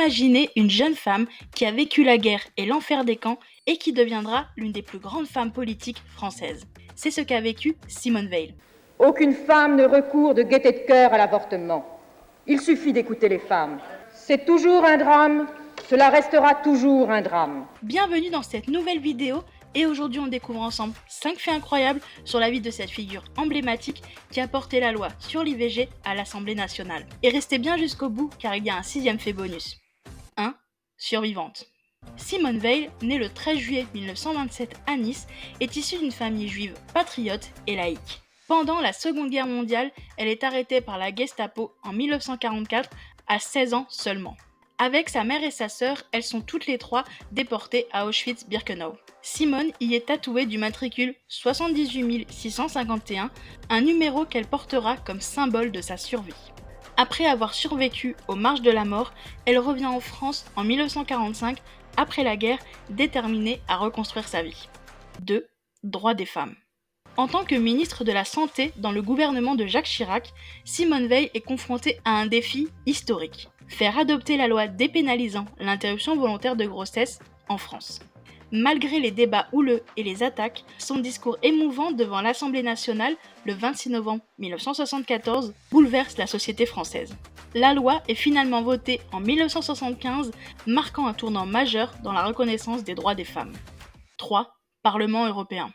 Imaginez une jeune femme qui a vécu la guerre et l'enfer des camps et qui deviendra l'une des plus grandes femmes politiques françaises. C'est ce qu'a vécu Simone Veil. Aucune femme ne recourt de gaieté de cœur à l'avortement. Il suffit d'écouter les femmes. C'est toujours un drame, cela restera toujours un drame. Bienvenue dans cette nouvelle vidéo et aujourd'hui on découvre ensemble 5 faits incroyables sur la vie de cette figure emblématique qui a porté la loi sur l'IVG à l'Assemblée nationale. Et restez bien jusqu'au bout car il y a un 6e fait bonus. 1. Survivante. Simone Veil, née le 13 juillet 1927 à Nice, est issue d'une famille juive patriote et laïque. Pendant la Seconde Guerre mondiale, elle est arrêtée par la Gestapo en 1944 à 16 ans seulement. Avec sa mère et sa sœur, elles sont toutes les trois déportées à Auschwitz-Birkenau. Simone y est tatouée du matricule 78 651, un numéro qu'elle portera comme symbole de sa survie. Après avoir survécu aux marches de la mort, elle revient en France en 1945, après la guerre, déterminée à reconstruire sa vie. 2. Droits des femmes. En tant que ministre de la Santé dans le gouvernement de Jacques Chirac, Simone Veil est confrontée à un défi historique. Faire adopter la loi dépénalisant l'interruption volontaire de grossesse en France. Malgré les débats houleux et les attaques, son discours émouvant devant l'Assemblée nationale le 26 novembre 1974 bouleverse la société française. La loi est finalement votée en 1975, marquant un tournant majeur dans la reconnaissance des droits des femmes. 3. Parlement européen.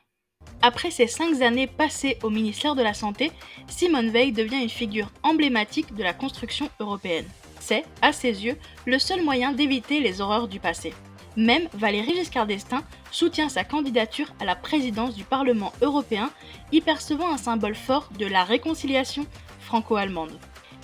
Après ces 5 années passées au ministère de la Santé, Simone Veil devient une figure emblématique de la construction européenne. C'est, à ses yeux, le seul moyen d'éviter les horreurs du passé. Même Valéry Giscard d'Estaing soutient sa candidature à la présidence du Parlement européen, y percevant un symbole fort de la réconciliation franco-allemande.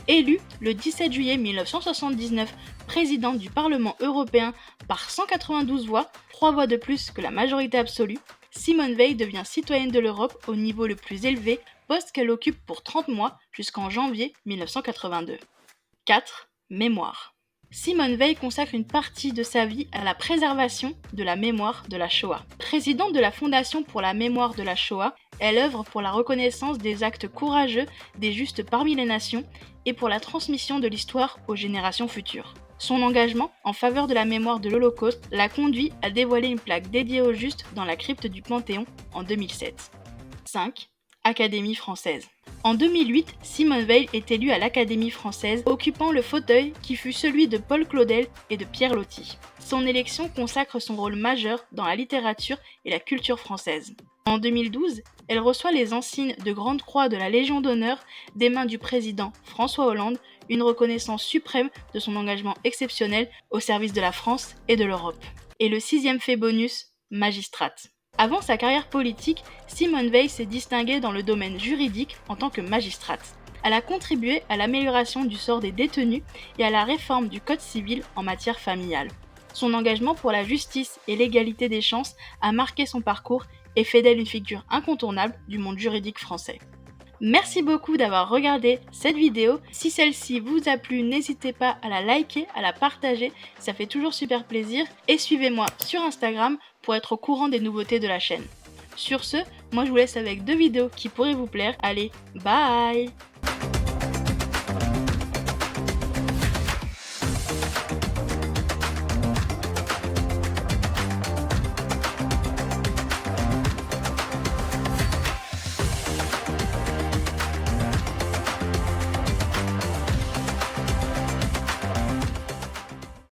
Élue le 17 juillet 1979 présidente du Parlement européen par 192 voix, 3 voix de plus que la majorité absolue, Simone Veil devient citoyenne de l'Europe au niveau le plus élevé, poste qu'elle occupe pour 30 mois jusqu'en janvier 1982. 4. Mémoire. Simone Veil consacre une partie de sa vie à la préservation de la mémoire de la Shoah. Présidente de la Fondation pour la mémoire de la Shoah, elle œuvre pour la reconnaissance des actes courageux des Justes parmi les nations et pour la transmission de l'histoire aux générations futures. Son engagement en faveur de la mémoire de l'Holocauste l'a conduit à dévoiler une plaque dédiée aux Justes dans la crypte du Panthéon en 2007. 5. Académie française. En 2008, Simone Veil est élue à l'Académie française, occupant le fauteuil qui fut celui de Paul Claudel et de Pierre Loti. Son élection consacre son rôle majeur dans la littérature et la culture française. En 2012, elle reçoit les insignes de Grande Croix de la Légion d'honneur des mains du président François Hollande, une reconnaissance suprême de son engagement exceptionnel au service de la France et de l'Europe. Et le 6e fait bonus, magistrate. Avant sa carrière politique, Simone Veil s'est distinguée dans le domaine juridique en tant que magistrate. Elle a contribué à l'amélioration du sort des détenus et à la réforme du Code civil en matière familiale. Son engagement pour la justice et l'égalité des chances a marqué son parcours et fait d'elle une figure incontournable du monde juridique français. Merci beaucoup d'avoir regardé cette vidéo. Si celle-ci vous a plu, n'hésitez pas à la liker, à la partager, ça fait toujours super plaisir. Et suivez-moi sur Instagram pour être au courant des nouveautés de la chaîne. Sur ce, moi je vous laisse avec 2 vidéos qui pourraient vous plaire. Allez, bye!